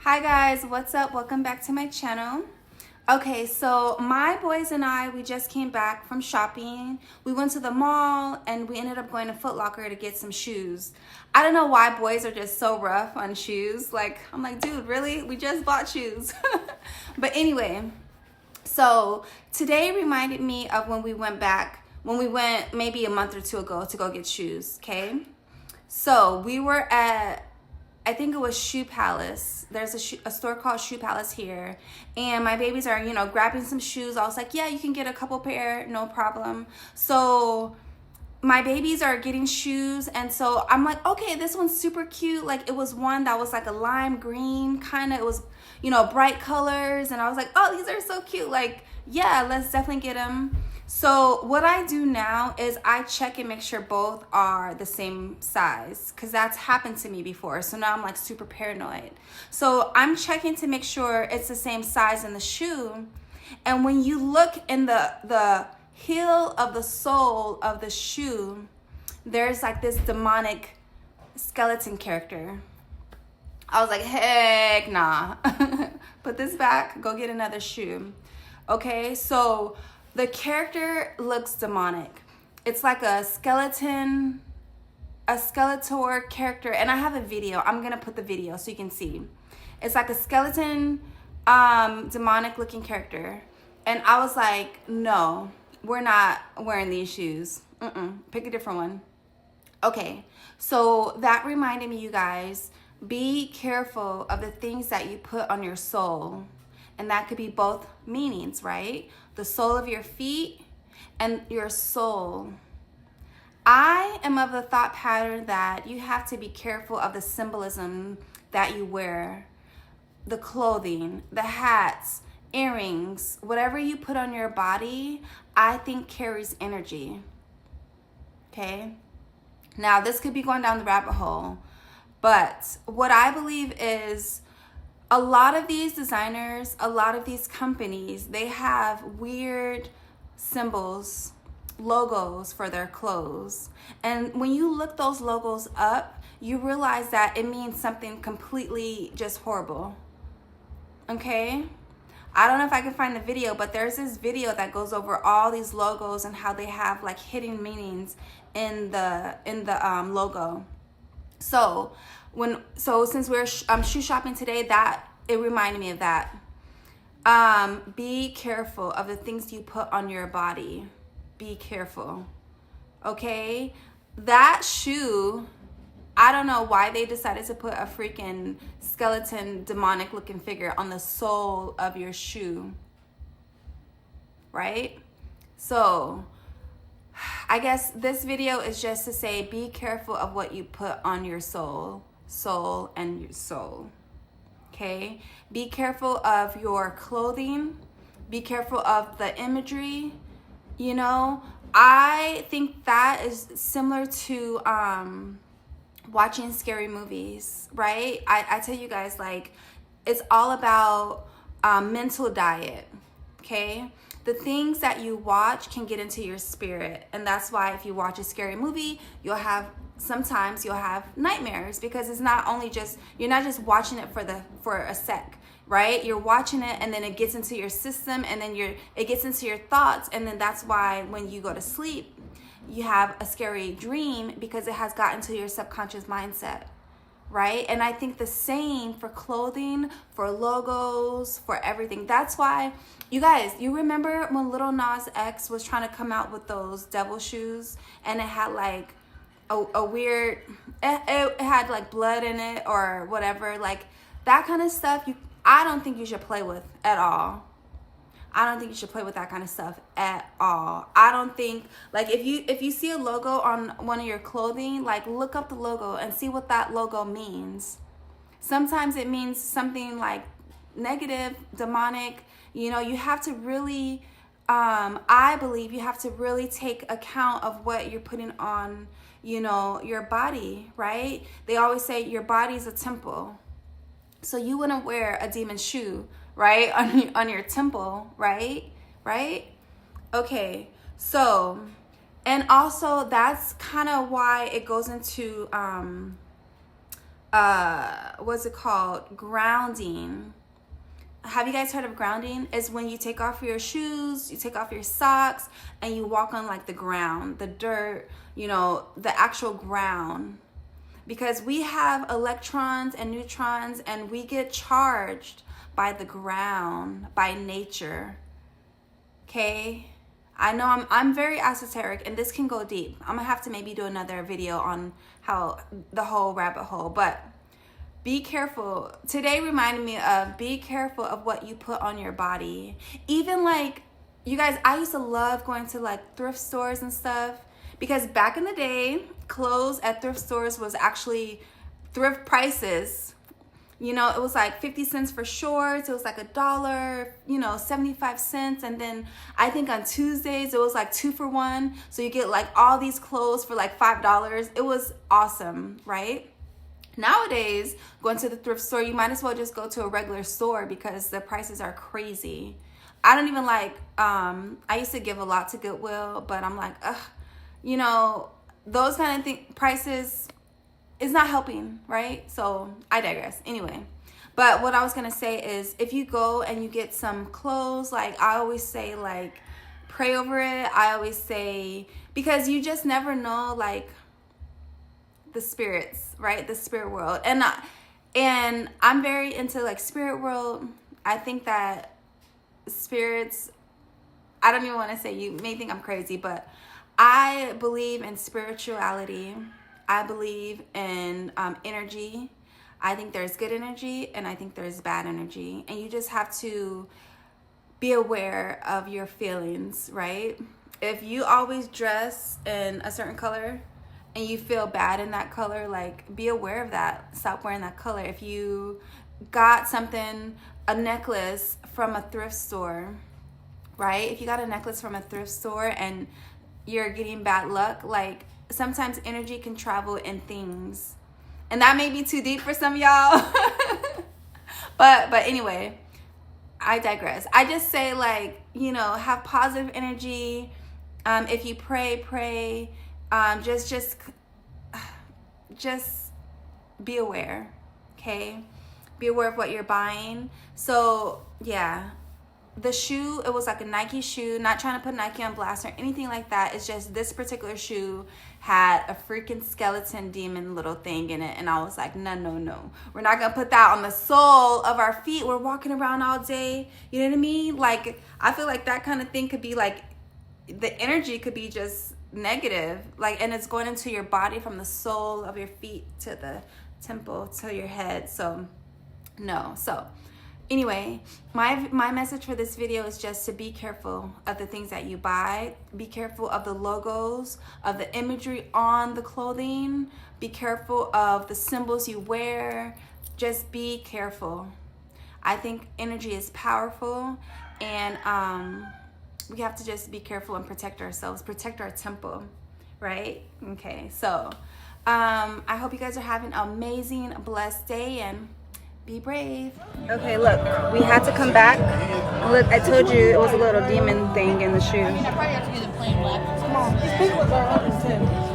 Hi guys, what's up? Welcome back to my channel. Okay, so my boys and I, we just came back from shopping. We went to the mall and we ended up going to Foot Locker to get some shoes. I don't know why boys are just so rough on shoes. Like, I'm like, dude, really? We just bought shoes. But anyway, so today reminded me of when we went maybe a month or two ago to go get shoes, okay? So we were at, I think it was Shoe Palace. There's a store called Shoe Palace here. And my babies are, grabbing some shoes. I was like, yeah, you can get a couple pair, no problem. So my babies are getting shoes. And so I'm like, okay, this one's super cute. Like it was one that was like a lime green kind of, it was, bright colors. And I was like, oh, these are so cute. Like, yeah, let's definitely get them. So what I do now is I check and make sure both are the same size because that's happened to me before. So now I'm like super paranoid. So I'm checking to make sure it's the same size in the shoe. And when you look in the heel of the sole of the shoe, there's like this demonic skeleton character. I was like, heck nah. Put this back, go get another shoe. Okay, so the character looks demonic. It's like a Skeletor character, and I have a video. I'm gonna put the video so you can see. It's like a skeleton, demonic looking character. And I was like, no, we're not wearing these shoes. Pick a different one. Okay, so that reminded me, you guys, be careful of the things that you put on your sole. And that could be both meanings, right? The sole of your feet and your soul. I am of the thought pattern that you have to be careful of the symbolism that you wear. The clothing, the hats, earrings, whatever you put on your body, I think carries energy. Okay? Now, this could be going down the rabbit hole. But what I believe is a lot of these designers, a lot of these companies, they have weird symbols, logos for their clothes. And when you look those logos up, you realize that it means something completely just horrible. Okay? I don't know if I can find the video, but there's this video that goes over all these logos and how they have like hidden meanings in the logo. So since we're shoe shopping today, that it reminded me of that. Be careful of the things you put on your body. Be careful. Okay? That shoe, I don't know why they decided to put a freaking skeleton demonic looking figure on the sole of your shoe. Right? So I guess this video is just to say be careful of what you put on your soul and your soul. Okay? Be careful of your clothing. Be careful of the imagery. I think that is similar to watching scary movies, right? I tell you guys, like, it's all about mental diet. Okay? The things that you watch can get into your spirit. And that's why if you watch a scary movie, sometimes you'll have nightmares, because it's not only just, you're not just watching it for a sec, right? You're watching it and then it gets into your system, and then it gets into your thoughts. And then that's why when you go to sleep, you have a scary dream, because it has gotten to your subconscious mindset. Right? And I think the same for clothing, for logos, for everything. That's why, you guys, you remember when Lil Nas X was trying to come out with those devil shoes, and it had like a weird, it had like blood in it or whatever, like that kind of stuff. I don't think you should play with at all. I don't think you should play with that kind of stuff at all. I don't think, like, if you see a logo on one of your clothing, like, look up the logo and see what that logo means. Sometimes it means something like negative, demonic. You have to really, I believe you have to really take account of what you're putting on, your body, right? They always say your body's a temple. So you wouldn't wear a demon shoe, right, on your temple, right? Okay, so, and also that's kind of why it goes into what's it called? Grounding. Have you guys heard of grounding? It's when you take off your shoes, you take off your socks, and you walk on like the ground, the dirt, you know, the actual ground. Because we have electrons and neutrons, and we get charged by the ground, by nature. Okay? I know I'm very esoteric, and this can go deep. I'm gonna have to maybe do another video on how the whole rabbit hole, but be careful. Today reminded me of be careful of what you put on your body. Even like, you guys, I used to love going to like thrift stores and stuff, because back in the day, clothes at thrift stores was actually thrift prices. You know, it was like 50 cents for shorts. It was like $1, you know, 75 cents. And then I think on Tuesdays, it was like 2 for 1. So you get like all these clothes for like $5. It was awesome, right? Nowadays, going to the thrift store, you might as well just go to a regular store because the prices are crazy. I don't even like, I used to give a lot to Goodwill, but I'm like, ugh, you know, those kind of prices is not helping, right? So I digress. Anyway, but what I was going to say is, if you go and you get some clothes, like I always say, like, pray over it. I always say, because you just never know, like, the spirits, right? The spirit world. And I'm very into like spirit world. I think that spirits, I don't even want to say, you may think I'm crazy, but I believe in spirituality. I believe in energy. I think there's good energy and I think there's bad energy. And you just have to be aware of your feelings, right? If you always dress in a certain color and you feel bad in that color, like, be aware of that. Stop wearing that color. If you got something, a necklace from a thrift store, right? If you got a necklace from a thrift store and you're getting bad luck, like, sometimes energy can travel in things. And that may be too deep for some of y'all. but anyway, I digress. I just say, like, you know, have positive energy. If you pray. Just be aware, okay? Be aware of what you're buying. So yeah, the shoe, it was like a Nike shoe. Not trying to put Nike on blast or anything like that. It's just this particular shoe had a freaking skeleton demon little thing in it, and I was like, no, we're not gonna put that on the sole of our feet. We're walking around all day, you know what I mean? Like, I feel like that kind of thing could be like, the energy could be just negative, like, and it's going into your body from the sole of your feet to the temple to your head. So no. So anyway, my message for this video is just to be careful of the things that you buy. Be careful of the logos, of the imagery on the clothing. Be careful of the symbols you wear. Just be careful. I think energy is powerful, and we have to just be careful and protect ourselves, protect our temple, right? Okay, so I hope you guys are having an amazing, blessed day, and be brave. Okay, look, we had to come back. Look, I told you it was a little demon thing in the shoe. I probably have to use a plain black. Come on, these people are